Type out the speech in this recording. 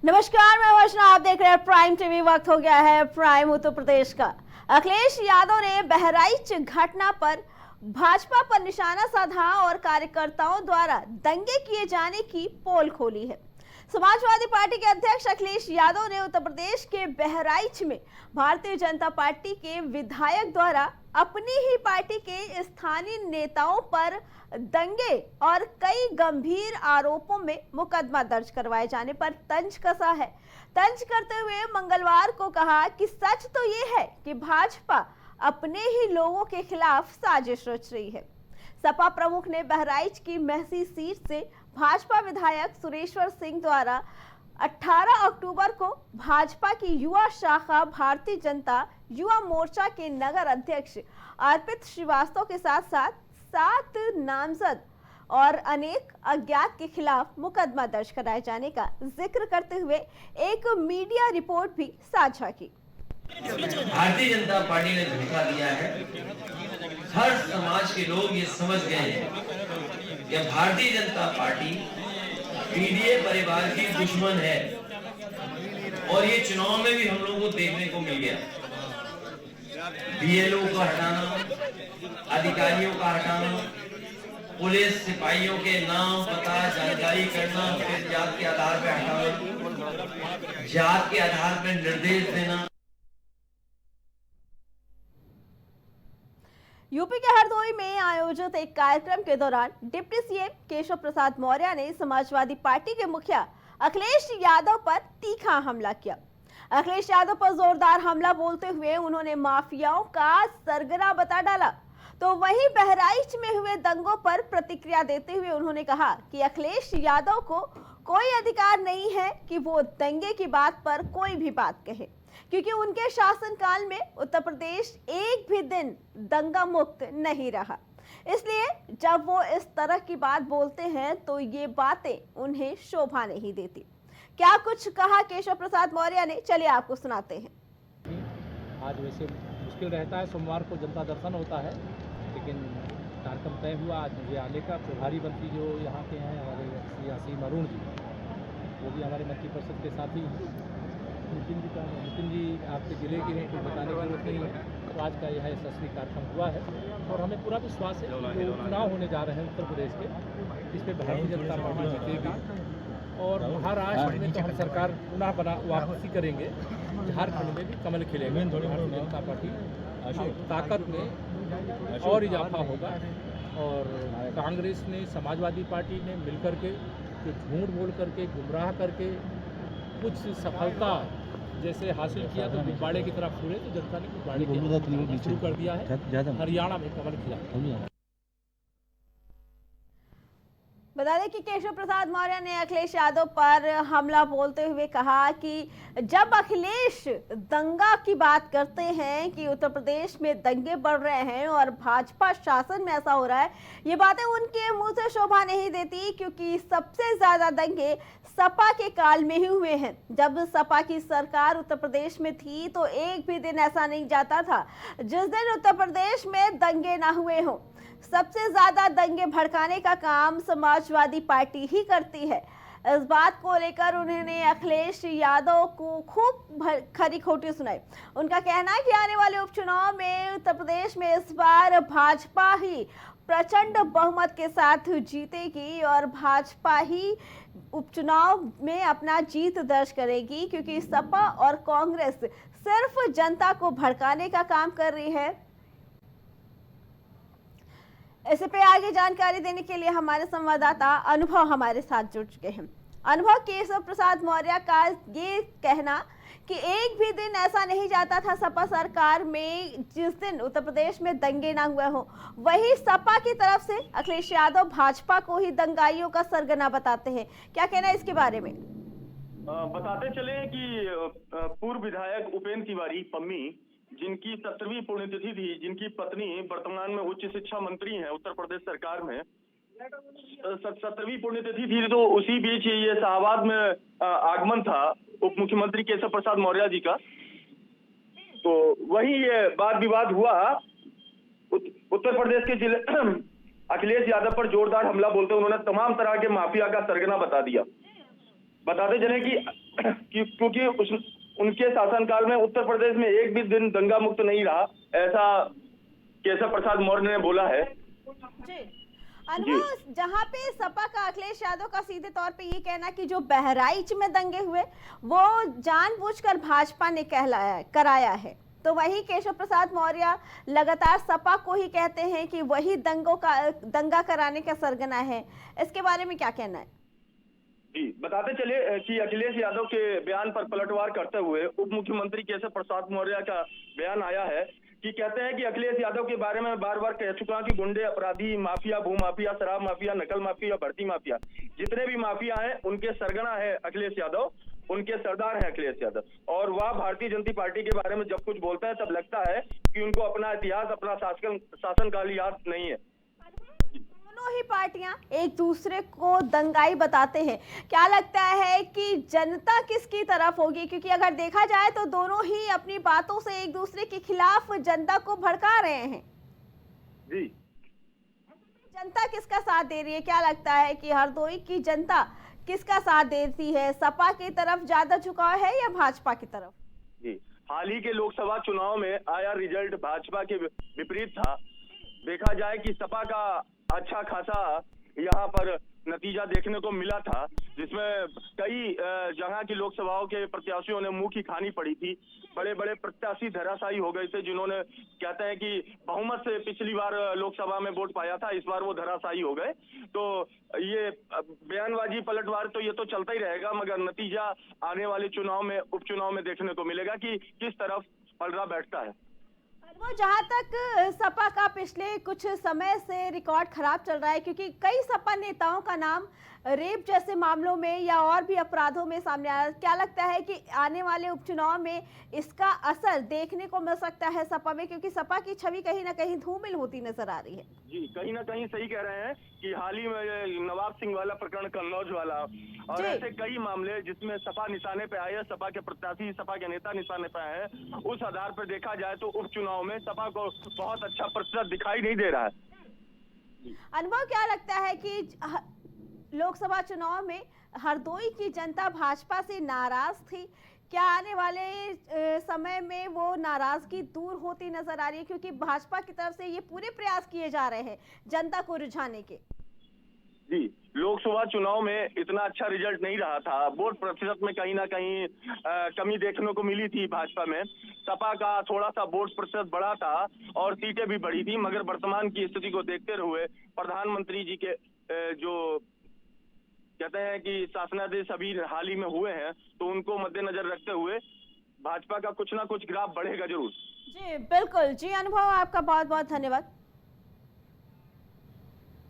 नमस्कार, मैं वर्षना, आप देख रहे हैं प्राइम टीवी। वक्त हो गया है प्राइम उत्तर प्रदेश का। अखिलेश यादव ने बहराइच घटना पर भाजपा पर निशाना साधा और कार्यकर्ताओं द्वारा दंगे किए जाने की पोल खोली है। समाजवादी पार्टी के अध्यक्ष अखिलेश यादव ने उत्तर प्रदेश के बहराइच में भारतीय जनता पार्टी के विधायक द्वारा अपनी ही पार्टी के स्थानीय नेताओं पर दंगे और कई गंभीर आरोपों में मुकदमा दर्ज करवाए जाने पर तंज कसा है। तंज करते हुए मंगलवार को कहा कि सच तो ये है कि भाजपा अपने ही लोगों के खिलाफ साजिश रच रही है। सपा प्रमुख ने बहराइच की महसी सीट से भाजपा विधायक सुरेश्वर सिंह द्वारा 18 अक्टूबर को भाजपा की युवा शाखा भारतीय जनता युवा मोर्चा के नगर अध्यक्ष अर्पित श्रीवास्तव के साथ साथ 7 नामजद और अनेक अज्ञात के खिलाफ मुकदमा दर्ज कराए जाने का जिक्र करते हुए एक मीडिया रिपोर्ट भी साझा की। भारतीय जनता पार्टी ने धोखा दिया है। हर समाज के लोग ये समझ गए हैं कि भारतीय जनता पार्टी पीडीए परिवार की दुश्मन है और ये चुनाव में भी हम लोगों को देखने को मिल गया। बीएलओ का हटाना, अधिकारियों का हटाना, पुलिस सिपाहियों के नाम पता जानकारी करना, फिर जात के आधार पर हटाना, जात के आधार पर निर्देश देना। यूपी के हरदोई में आयोजित एक कार्यक्रम के दौरान डिप्टी सीएम केशव प्रसाद मौर्य ने समाजवादी पार्टी के मुखिया अखिलेश यादव पर तीखा हमला किया। अखिलेश यादव पर जोरदार हमला बोलते हुए उन्होंने माफियाओं का सरगना बता डाला। तो वहीं बहराइच में हुए दंगों पर प्रतिक्रिया देते हुए उन्होंने कहा कि अखिलेश यादव को कोई अधिकार नहीं है कि वो दंगे की बात पर कोई भी बात कहे, क्योंकि उनके शासनकाल में उत्तर प्रदेश एक भी दिन दंगा मुक्त नहीं रहा। इसलिए जब वो इस तरह की बात बोलते हैं तो ये बातें उन्हें शोभा नहीं देती। क्या कुछ कहा केशव प्रसाद मौर्य ने, चलिए आपको सुनाते हैं। आज वैसे मुश्किल रहता है, सोमवार को जनता दर्शन होता है, लेकिन कार्यक्रम तय हुआ आज मुझे आने का। प्रभारी मंत्री जो यहाँ के हैं हमारे श्री असीम अरुण जी, वो भी हमारे मंत्रिपरिषद के साथ ही नितिन जी आपके जिले के हैं, कुछ बताने की जरूरत नहीं है। तो आज का यह यशस्वी कार्यक्रम हुआ है और हमें पूरा विश्वास है कि जो चुनाव होने जा रहे हैं उत्तर प्रदेश के, इस पर भारतीय जनता पार्टी जीतेगी और महाराष्ट्र में तो हम सरकार पुनः वापसी करेंगे। झारखंड में भी कमल खिलेंगे। भारतीय जनता पार्टी ताकत में और इजाफा होगा और कांग्रेस ने, समाजवादी पार्टी ने मिलकर के जो झूठ बोल करके, गुमराह करके कुछ सफलता जैसे हासिल किया तो गुब्बारे की तरफ फूले, तो जनता ने गुब्बारे की शुरू कर दिया है। हरियाणा में कमल खिला। बता दें कि केशव प्रसाद मौर्य ने अखिलेश यादव पर हमला बोलते हुए कहा कि जब अखिलेश दंगा की बात करते हैं कि उत्तर प्रदेश में दंगे बढ़ रहे हैं और भाजपा शासन में ऐसा हो रहा है, ये बातें उनके मुंह से शोभा नहीं देती, क्योंकि सबसे ज्यादा दंगे सपा के काल में ही हुए हैं। जब सपा की सरकार उत्तर प्रदेश में थी तो एक भी दिन ऐसा नहीं जाता था जिस दिन उत्तर प्रदेश में दंगे ना हुए हों। सबसे ज्यादा दंगे भड़काने का काम समाजवादी पार्टी ही करती है। इस बात को लेकर उन्होंने अखिलेश यादव को खूब खरी खोटी सुनाई। उनका कहना है कि आने वाले उपचुनाव में उत्तर प्रदेश में इस बार भाजपा ही प्रचंड बहुमत के साथ जीतेगी और भाजपा ही उपचुनाव में अपना जीत दर्ज करेगी, क्योंकि सपा और कांग्रेस सिर्फ जनता को भड़काने का काम कर रही है। इस पे आगे जानकारी देने के लिए हमारे संवाददाता अनुभव हमारे साथ जुड़ चुके हैं। अनुभव, केशव प्रसाद मौर्य का ये कहना कि एक भी दिन ऐसा नहीं जाता था सपा सरकार में जिस दिन उत्तर प्रदेश में दंगे ना हुए हो, वही सपा की तरफ से अखिलेश यादव भाजपा को ही दंगाइयों का सरगना बताते हैं। क्या कहना है इसके बारे में? बताते चले कि पूर्व विधायक उपेंद्र तिवारी पम्मी, जिनकी 17वीं पुण्यतिथि थी, जिनकी पत्नी वर्तमान में उच्च शिक्षा मंत्री हैं उत्तर प्रदेश सरकार में, 17वीं पुण्यतिथि थी, तो उसी बीच ये शाहबाद में आगमन था उप मुख्यमंत्री केशव प्रसाद मौर्य जी का। तो वही ये वाद विवाद हुआ। उत्तर प्रदेश के जिले अखिलेश यादव पर जोरदार हमला बोलते उन्होंने तमाम तरह के माफिया का सरगना बता दिया। बताते चले कि क्योंकि उनके शासनकाल में उत्तर प्रदेश में एक भी दिन दंगा मुक्त नहीं रहा, ऐसा केशव प्रसाद मौर्य ने बोला है। जी अनुभव, जहां पे सपा का अखिलेश यादव का सीधे तौर पे ये कहना कि जो बहराइच में दंगे हुए वो जानबूझकर भाजपा ने कराया है, तो वही केशव प्रसाद मौर्य लगातार सपा को ही कहते हैं कि वही दंगा कराने का सरगना है। इसके बारे में क्या कहना है? जी बताते चले कि अखिलेश यादव के बयान पर पलटवार करते हुए उप मुख्यमंत्री केशव प्रसाद मौर्य का बयान आया है कि कहते हैं कि अखिलेश यादव के बारे में बार बार कह चुका कि गुंडे, अपराधी, माफिया, भूमाफिया, शराब माफिया, नकल माफिया, भर्ती माफिया, जितने भी माफिया हैं उनके सरगना है अखिलेश यादव, उनके सरदार हैं अखिलेश यादव। और वह भारतीय जनता पार्टी के बारे में जब कुछ बोलता है तब लगता है कि उनको अपना इतिहास, अपना शासनकाल याद नहीं है। दोनों ही पार्टियां एक दूसरे को दंगाई बताते हैं, क्या लगता है कि जनता किसकी तरफ होगी? क्योंकि अगर देखा जाए तो दोनों ही अपनी बातों से एक दूसरे के खिलाफ जनता को भड़का रहे हैं। जी जनता किसका साथ दे रही है? क्या लगता है कि हरदोई की जनता किसका साथ देती है? सपा की तरफ ज्यादा झुकाव है या भाजपा की तरफ? जी हाल ही के लोकसभा चुनाव में आया रिजल्ट भाजपा के विपरीत था। देखा जाए कि सपा का अच्छा खासा यहाँ पर नतीजा देखने को मिला था, जिसमें कई जगह की लोकसभाओं के प्रत्याशियों ने मुंह की खानी पड़ी थी। बड़े बड़े प्रत्याशी धराशायी हो गए थे, जिन्होंने कहते हैं कि बहुमत से पिछली बार लोकसभा में वोट पाया था, इस बार वो धराशायी हो गए। तो ये बयानबाजी, पलटवार तो ये तो चलता ही रहेगा, मगर नतीजा आने वाले चुनाव में, उपचुनाव में देखने को मिलेगा कि किस तरफ पलड़ा बैठता है। वो जहां तक सपा का पिछले कुछ समय से रिकॉर्ड खराब चल रहा है, क्योंकि कई सपा नेताओं का नाम रेप जैसे मामलों में या और भी अपराधों में सामने आया। क्या लगता है कि आने वाले उपचुनाव में इसका असर देखने को मिल सकता है सपा में? क्योंकि सपा की छवि कहीं ना कहीं धूमिल होती नजर आ रही है। जी कहीं ना कहीं सही कह रहे हैं कि हाल ही में नवाब सिंह वाला प्रकरण, कन्नौज वाला और ऐसे कई मामले जिसमें सपा निशाने पे आए, सपा के प्रत्याशी, सपा के नेता निशाने पे आए हैं, उस आधार पर देखा जाए तो उपचुनाव में सपा को बहुत अच्छा प्रतिशत दिखाई नहीं दे रहा है। अनुभव, क्या लगता है कि लोकसभा चुनाव में हरदोई की जनता भाजपा से नाराज थी? क्या आने वाले समय में वो नाराजगी दूर होती नजर आ रही है? क्योंकि भाजपा की तरफ से ये पूरे प्रयास किए जा रहे हैं जनता को रिझाने के। जी लोकसभा चुनाव में इतना अच्छा रिजल्ट नहीं रहा था, वोट प्रतिशत में कहीं ना कहीं कमी देखने को मिली थी भाजपा में। सपा का थोड़ा सा वोट प्रतिशत बढ़ा था और सीटें भी बढ़ी थी, मगर वर्तमान की स्थिति को देखते हुए प्रधानमंत्री जी के जो कहते हैं कि शासनादेश अभी हाल ही में हुए हैं, तो उनको मद्देनजर रखते हुए भाजपा का कुछ ना कुछ ग्राफ बढ़ेगा जरूर। जी बिल्कुल। जी अनुभव, आपका बहुत बहुत धन्यवाद।